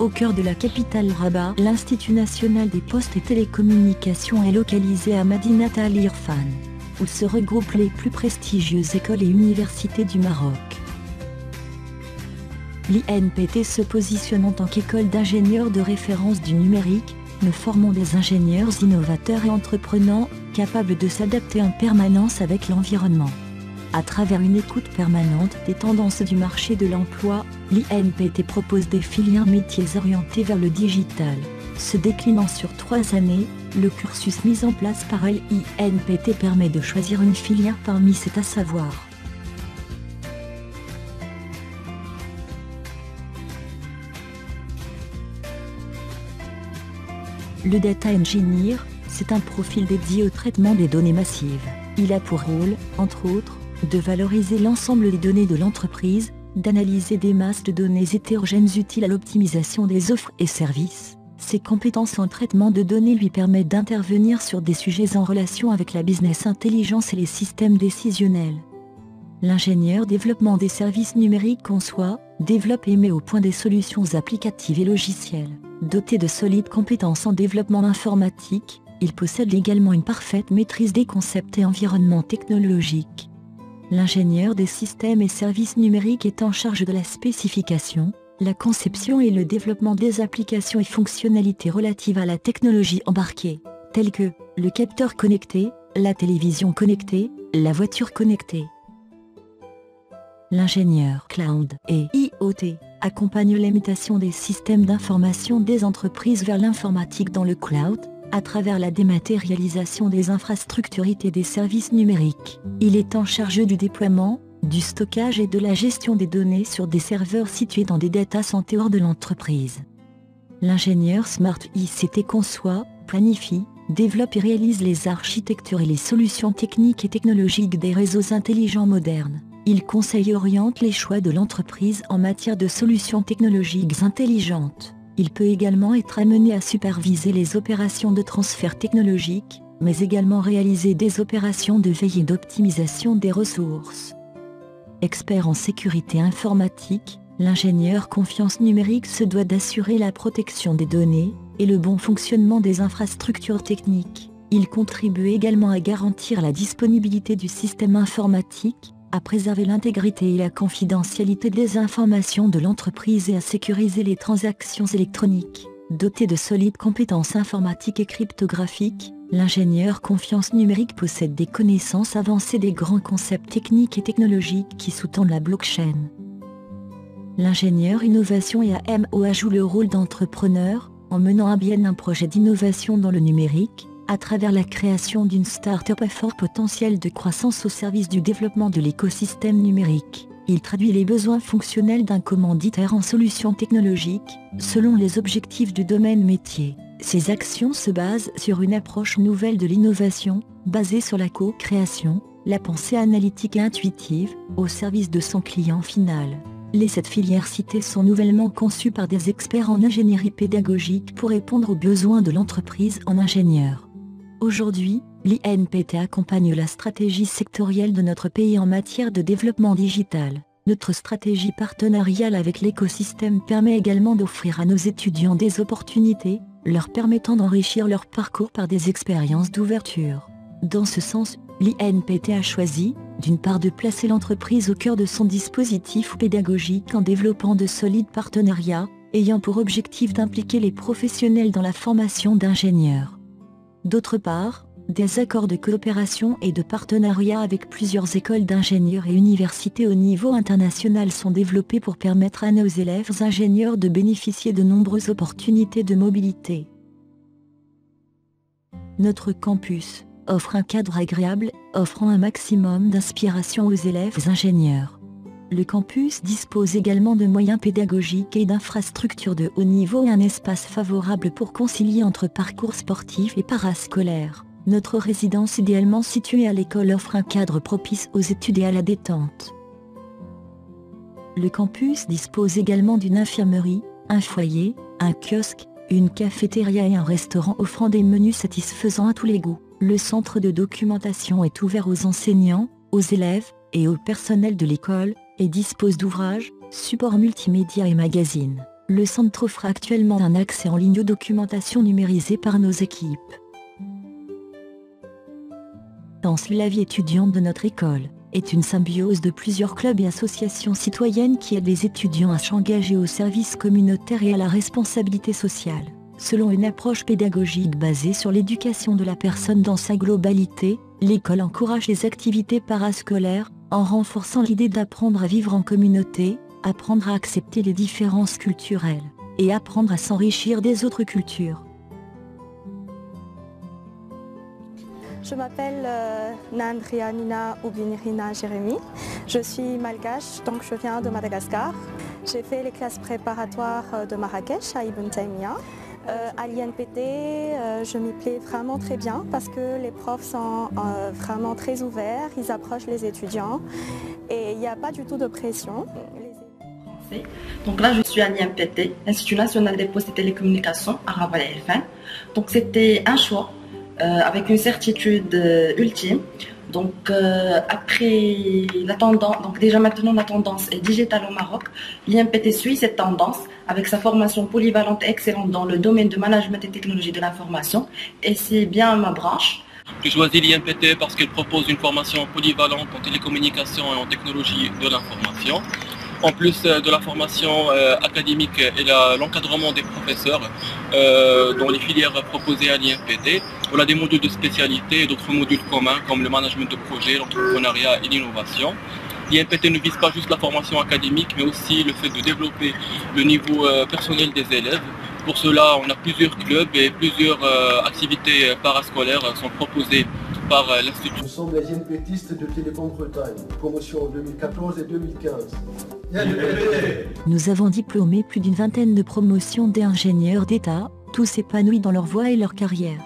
Au cœur de la capitale Rabat, l'Institut national des postes et télécommunications est localisé à Madinat Al Irfan, où se regroupent les plus prestigieuses écoles et universités du Maroc. L'INPT se positionne en tant qu'école d'ingénieurs de référence du numérique. Nous formons des ingénieurs innovateurs et entreprenants, capables de s'adapter en permanence avec l'environnement. À travers une écoute permanente des tendances du marché de l'emploi, l'INPT propose des filières métiers orientés vers le digital. Se déclinant sur 3 années, le cursus mis en place par l'INPT permet de choisir une filière parmi ces à savoir. Le Data Engineer, c'est un profil dédié au traitement des données massives. Il a pour rôle, entre autres, de valoriser l'ensemble des données de l'entreprise, d'analyser des masses de données hétérogènes utiles à l'optimisation des offres et services. Ses compétences en traitement de données lui permettent d'intervenir sur des sujets en relation avec la business intelligence et les systèmes décisionnels. L'ingénieur développement des services numériques conçoit, développe et met au point des solutions applicatives et logicielles. Doté de solides compétences en développement informatique, il possède également une parfaite maîtrise des concepts et environnements technologiques. L'ingénieur des systèmes et services numériques est en charge de la spécification, la conception et le développement des applications et fonctionnalités relatives à la technologie embarquée, telles que le capteur connecté, la télévision connectée, la voiture connectée. L'ingénieur cloud et IoT accompagne l'imitation des systèmes d'information des entreprises vers l'informatique dans le cloud, à travers la dématérialisation des infrastructures et des services numériques. Il est en charge du déploiement, du stockage et de la gestion des données sur des serveurs situés dans des data centers hors de l'entreprise. L'ingénieur Smart ICT conçoit, planifie, développe et réalise les architectures et les solutions techniques et technologiques des réseaux intelligents modernes. Il conseille et oriente les choix de l'entreprise en matière de solutions technologiques intelligentes. Il peut également être amené à superviser les opérations de transfert technologique, mais également réaliser des opérations de veille et d'optimisation des ressources. Expert en sécurité informatique, l'ingénieur confiance numérique se doit d'assurer la protection des données et le bon fonctionnement des infrastructures techniques. Il contribue également à garantir la disponibilité du système informatique, à préserver l'intégrité et la confidentialité des informations de l'entreprise et à sécuriser les transactions électroniques. Doté de solides compétences informatiques et cryptographiques, l'ingénieur confiance numérique possède des connaissances avancées des grands concepts techniques et technologiques qui sous-tendent la blockchain. L'ingénieur innovation et AMOA joue le rôle d'entrepreneur, en menant à bien un projet d'innovation dans le numérique, à travers la création d'une start-up à fort potentiel de croissance au service du développement de l'écosystème numérique. Il traduit les besoins fonctionnels d'un commanditaire en solutions technologiques, selon les objectifs du domaine métier. Ses actions se basent sur une approche nouvelle de l'innovation, basée sur la co-création, la pensée analytique et intuitive, au service de son client final. Les 7 filières citées sont nouvellement conçues par des experts en ingénierie pédagogique pour répondre aux besoins de l'entreprise en ingénieur. Aujourd'hui, l'INPT accompagne la stratégie sectorielle de notre pays en matière de développement digital. Notre stratégie partenariale avec l'écosystème permet également d'offrir à nos étudiants des opportunités, leur permettant d'enrichir leur parcours par des expériences d'ouverture. Dans ce sens, l'INPT a choisi, d'une part, de placer l'entreprise au cœur de son dispositif pédagogique en développant de solides partenariats, ayant pour objectif d'impliquer les professionnels dans la formation d'ingénieurs. D'autre part, des accords de coopération et de partenariat avec plusieurs écoles d'ingénieurs et universités au niveau international sont développés pour permettre à nos élèves ingénieurs de bénéficier de nombreuses opportunités de mobilité. Notre campus offre un cadre agréable, offrant un maximum d'inspiration aux élèves ingénieurs. Le campus dispose également de moyens pédagogiques et d'infrastructures de haut niveau et un espace favorable pour concilier entre parcours sportifs et parascolaires. Notre résidence idéalement située à l'école offre un cadre propice aux études et à la détente. Le campus dispose également d'une infirmerie, un foyer, un kiosque, une cafétéria et un restaurant offrant des menus satisfaisants à tous les goûts. Le centre de documentation est ouvert aux enseignants, aux élèves et au personnel de l'école, et dispose d'ouvrages, supports multimédia et magazines. Le centre offre actuellement un accès en ligne aux documentations numérisées par nos équipes. La vie étudiante de notre école est une symbiose de plusieurs clubs et associations citoyennes qui aident les étudiants à s'engager au service communautaire et à la responsabilité sociale. Selon une approche pédagogique basée sur l'éducation de la personne dans sa globalité, l'école encourage les activités parascolaires, en renforçant l'idée d'apprendre à vivre en communauté, apprendre à accepter les différences culturelles, et apprendre à s'enrichir des autres cultures. Je m'appelle Nandria Nina Oubinirina Jérémy. Je suis malgache, donc je viens de Madagascar. J'ai fait les classes préparatoires de Marrakech à Ibn Taymiyya. À l'INPT, je m'y plais vraiment très bien parce que les profs sont vraiment très ouverts, ils approchent les étudiants et il n'y a pas du tout de pression. Donc là, je suis à l'INPT, Institut National des Postes et Télécommunications, à Rabat-el-Fan. Donc c'était un choix avec une certitude ultime. Donc après la tendance, donc déjà maintenant la tendance est digitale au Maroc. L'INPT suit cette tendance avec sa formation polyvalente et excellente dans le domaine de management et technologie de l'information. Et c'est bien ma branche. J'ai choisi l'INPT parce qu'elle propose une formation polyvalente en télécommunication et en technologie de l'information. En plus de la formation académique et l'encadrement des professeurs dans les filières proposées à l'INPT, on a des modules de spécialité et d'autres modules communs comme le management de projet, l'entrepreneuriat et l'innovation. L'INPT ne vise pas juste la formation académique, mais aussi le fait de développer le niveau personnel des élèves. Pour cela, on a plusieurs clubs et plusieurs activités parascolaires sont proposées par l'Institut. Nous sommes les INPTistes de Télécom Bretagne, promotion 2014 et 2015. Nous avons diplômé plus d'une vingtaine de promotions d'ingénieurs d'État, tous épanouis dans leur voie et leur carrière.